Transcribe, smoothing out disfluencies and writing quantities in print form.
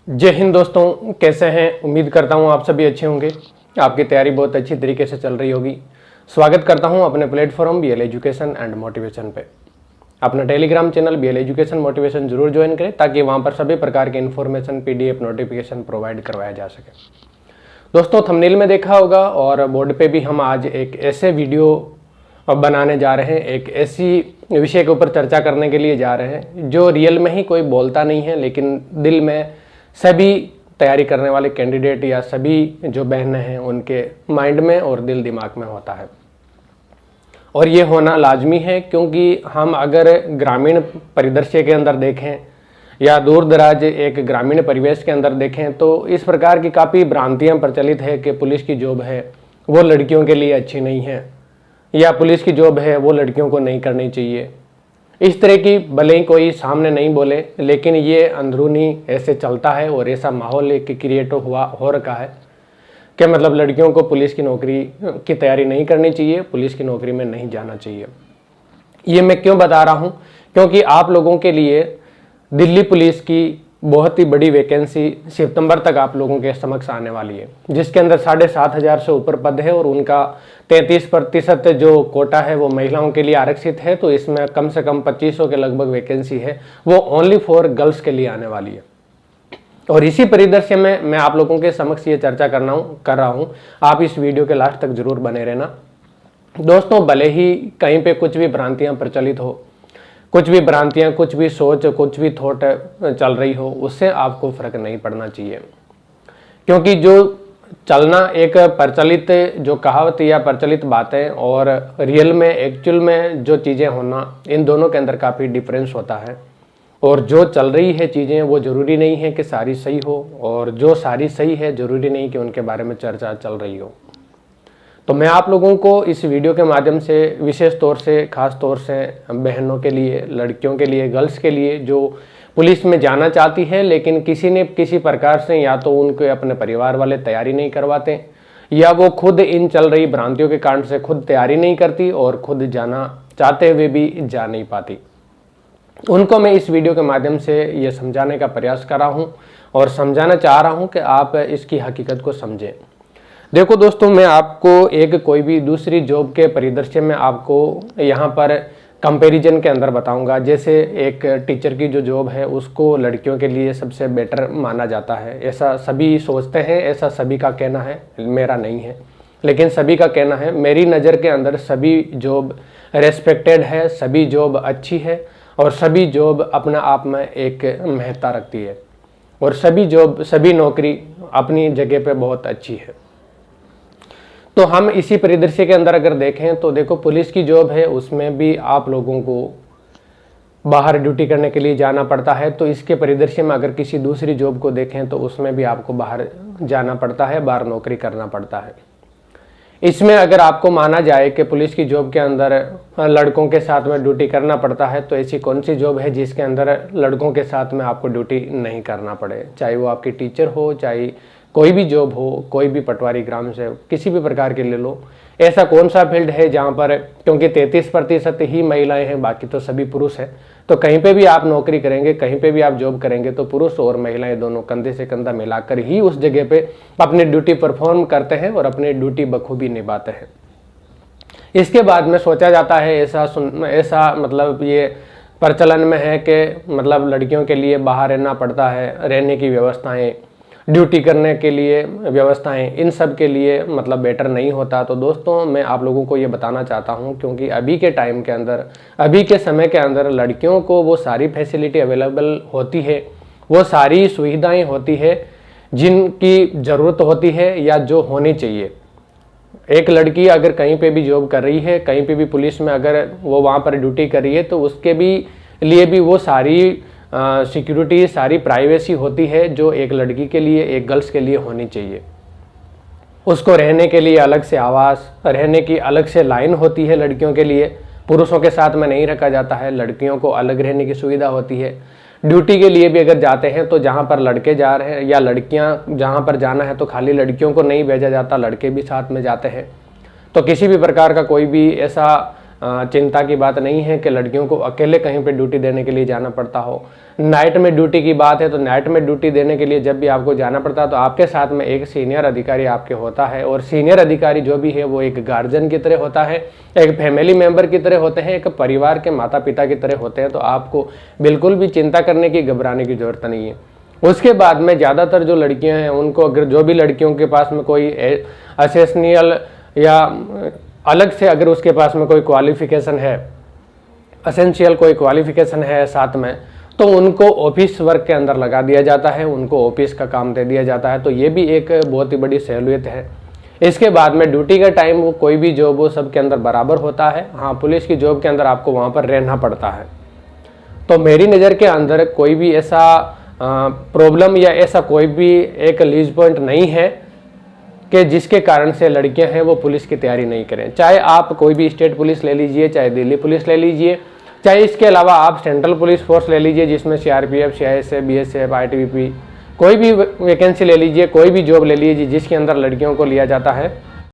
जय हिंद दोस्तों, कैसे हैं। उम्मीद करता हूं आप सभी अच्छे होंगे। आपकी तैयारी बहुत अच्छी तरीके से चल रही होगी। स्वागत करता हूं अपने platform BL education and motivation पे। अपना telegram channel BL education motivation जरूर ज्वाइन करें ताकि वहां पर सभी प्रकार के इन्फॉर्मेशन पीडीएफ नोटिफिकेशन प्रोवाइड करवाया जा सके। दोस्तों, थंबनेल में देखा होगा और बोर्ड पे भी हम आज एक ऐसे वीडियो बनाने जा रहे हैं, एक ऐसी विषय के ऊपर चर्चा करने के लिए जा रहे हैं जो रियल में ही कोई बोलता नहीं है, लेकिन दिल में सभी तैयारी करने वाले कैंडिडेट या सभी जो बहनें हैं उनके माइंड में और दिल दिमाग में होता है। और ये होना लाजमी है, क्योंकि हम अगर ग्रामीण परिदृश्य के अंदर देखें या दूर दराज एक ग्रामीण परिवेश के अंदर देखें तो इस प्रकार की काफ़ी भ्रांतियां प्रचलित है कि पुलिस की जॉब है वो लड़कियों के लिए अच्छी नहीं है, या पुलिस की जॉब है वो लड़कियों को नहीं करनी चाहिए। इस तरह की भले ही कोई सामने नहीं बोले, लेकिन ये अंदरूनी ऐसे चलता है और ऐसा माहौल एक क्रिएट हो रखा है कि मतलब लड़कियों को पुलिस की नौकरी की तैयारी नहीं करनी चाहिए, पुलिस की नौकरी में नहीं जाना चाहिए। ये मैं क्यों बता रहा हूँ, क्योंकि आप लोगों के लिए दिल्ली पुलिस की बहुत ही बड़ी वैकेंसी सितंबर तक आप लोगों के समक्ष आने वाली है, जिसके अंदर 7,500 से ऊपर पद है और उनका 33% जो कोटा है वो महिलाओं के लिए आरक्षित है। तो इसमें कम से कम 2500 के लगभग वैकेंसी है, वो ओनली फॉर गर्ल्स के लिए आने वाली है। और इसी परिदृश्य में मैं आप लोगों के समक्ष ये चर्चा कर रहा हूँ। आप इस वीडियो के लास्ट तक जरूर बने रहना। दोस्तों, भले ही कहीं पे कुछ भी भ्रांतियां प्रचलित हो, कुछ भी भ्रांतियां, कुछ भी सोच, कुछ भी थॉट चल रही हो, उससे आपको फर्क नहीं पड़ना चाहिए, क्योंकि जो चलना एक प्रचलित जो कहावत या प्रचलित बातें और रियल में एक्चुअल में जो चीज़ें होना, इन दोनों के अंदर काफ़ी डिफरेंस होता है। और जो चल रही है चीज़ें वो ज़रूरी नहीं है कि सारी सही हो, और जो सारी सही है ज़रूरी नहीं कि उनके बारे में चर्चा चल रही हो। तो मैं आप लोगों को इस वीडियो के माध्यम से विशेष तौर से, खास तौर से बहनों के लिए, लड़कियों के लिए, गर्ल्स के लिए जो पुलिस में जाना चाहती है लेकिन किसी ने किसी प्रकार से या तो उनके अपने परिवार वाले तैयारी नहीं करवाते, या वो खुद इन चल रही भ्रांतियों के कारण से खुद तैयारी नहीं करती और खुद जाना चाहते हुए भी जा नहीं पाती, उनको मैं इस वीडियो के माध्यम से ये समझाने का प्रयास कर रहा हूँ और समझाना चाह रहा हूँ कि आप इसकी हकीकत को समझें। देखो दोस्तों, मैं आपको एक कोई भी दूसरी जॉब के परिदृश्य में आपको यहाँ पर कंपैरिजन के अंदर बताऊंगा। जैसे एक टीचर की जो जॉब है उसको लड़कियों के लिए सबसे बेटर माना जाता है, ऐसा सभी सोचते हैं, ऐसा सभी का कहना है, मेरा नहीं है, लेकिन सभी का कहना है। मेरी नज़र के अंदर सभी जॉब रेस्पेक्टेड है, सभी जॉब अच्छी है और सभी जॉब अपने आप में एक महत्ता रखती है, और सभी जॉब, सभी नौकरी अपनी जगह पे बहुत अच्छी है। तो हम इसी परिदृश्य के अंदर अगर देखें तो देखो, पुलिस की जॉब है उसमें भी आप लोगों को बाहर ड्यूटी करने के लिए जाना पड़ता है। तो इसके परिदृश्य में अगर किसी दूसरी जॉब को देखें तो उसमें भी आपको बाहर जाना पड़ता है, बाहर नौकरी करना पड़ता है। इसमें अगर आपको माना जाए कि पुलिस की जॉब के अंदर लड़कों के साथ में ड्यूटी करना पड़ता है, तो ऐसी कौन सी जॉब है जिसके अंदर लड़कों के साथ में आपको ड्यूटी नहीं करना पड़े, चाहे वो आपकी टीचर हो, चाहे कोई भी जॉब हो, कोई भी पटवारी ग्राम से किसी भी प्रकार के ले लो। ऐसा कौन सा फील्ड है जहाँ पर, क्योंकि 33% ही महिलाएं हैं, बाकी तो सभी पुरुष हैं, तो कहीं पे भी आप नौकरी करेंगे, कहीं पे भी आप जॉब करेंगे तो पुरुष और महिलाएं दोनों कंधे से कंधा मिलाकर ही उस जगह पे अपनी ड्यूटी परफॉर्म करते हैं और अपनी ड्यूटी बखूबी निभाते हैं। इसके बाद में सोचा जाता है, ऐसा मतलब ये प्रचलन में है कि मतलब लड़कियों के लिए बाहर रहना पड़ता है, रहने की व्यवस्थाएं, ड्यूटी करने के लिए व्यवस्थाएं, इन सब के लिए मतलब बेटर नहीं होता। तो दोस्तों, मैं आप लोगों को ये बताना चाहता हूं, क्योंकि अभी के टाइम के अंदर, अभी के समय के अंदर लड़कियों को वो सारी फैसिलिटी अवेलेबल होती है, वो सारी सुविधाएं होती है जिनकी ज़रूरत होती है या जो होनी चाहिए। एक लड़की अगर कहीं पे भी जॉब कर रही है, कहीं पे भी पुलिस में अगर वो वहाँ पर ड्यूटी कर रही है, तो उसके भी लिए भी वो सारी सिक्योरिटी, सारी प्राइवेसी होती है जो एक लड़की के लिए, एक गर्ल्स के लिए होनी चाहिए। उसको रहने के लिए अलग से आवास, रहने की अलग से लाइन होती है लड़कियों के लिए, पुरुषों के साथ में नहीं रखा जाता है, लड़कियों को अलग रहने की सुविधा होती है। ड्यूटी के लिए भी अगर जाते हैं तो जहाँ पर लड़के जा रहे हैं या लड़कियाँ जहाँ पर जाना है तो खाली लड़कियों को नहीं भेजा जाता, लड़के भी साथ में जाते हैं। तो किसी भी प्रकार का कोई भी ऐसा चिंता की बात नहीं है कि लड़कियों को अकेले कहीं पे ड्यूटी देने के लिए जाना पड़ता हो। नाइट में ड्यूटी की बात है तो नाइट में ड्यूटी देने के लिए जब भी आपको जाना पड़ता है तो आपके साथ में एक सीनियर अधिकारी आपके होता है, और सीनियर अधिकारी जो भी है वो एक गार्जियन की तरह होता है, एक फैमिली मेंबर की तरह होते हैं, एक परिवार के माता पिता की तरह होते हैं। तो आपको बिल्कुल भी चिंता करने की, घबराने की जरूरत नहीं है। उसके बाद में ज़्यादातर जो लड़कियां हैं उनको, अगर जो भी लड़कियों के पास में कोई एसेंशियल या अलग से अगर उसके पास में कोई क्वालिफिकेशन है, एसेंशियल कोई क्वालिफिकेशन है साथ में, तो उनको ऑफिस वर्क के अंदर लगा दिया जाता है, उनको ऑफिस का काम दे दिया जाता है। तो ये भी एक बहुत ही बड़ी सहूलियत है। इसके बाद में ड्यूटी का टाइम वो कोई भी जॉब हो सबके अंदर बराबर होता है। हाँ, पुलिस की जॉब के अंदर आपको वहाँ पर रहना पड़ता है। तो मेरी नज़र के अंदर कोई भी ऐसा प्रॉब्लम या ऐसा कोई भी एक लीज पॉइंट नहीं है कि जिसके कारण से लड़कियां हैं वो पुलिस की तैयारी नहीं करें। चाहे आप कोई भी स्टेट पुलिस ले लीजिए, चाहे दिल्ली पुलिस ले लीजिए, चाहे इसके अलावा आप सेंट्रल पुलिस फोर्स ले लीजिए जिसमें CRPF, CISF, BSF, ITBP, कोई भी वैकेंसी ले लीजिए, कोई भी जॉब ले लीजिए जिसके अंदर लड़कियों को लिया जाता है।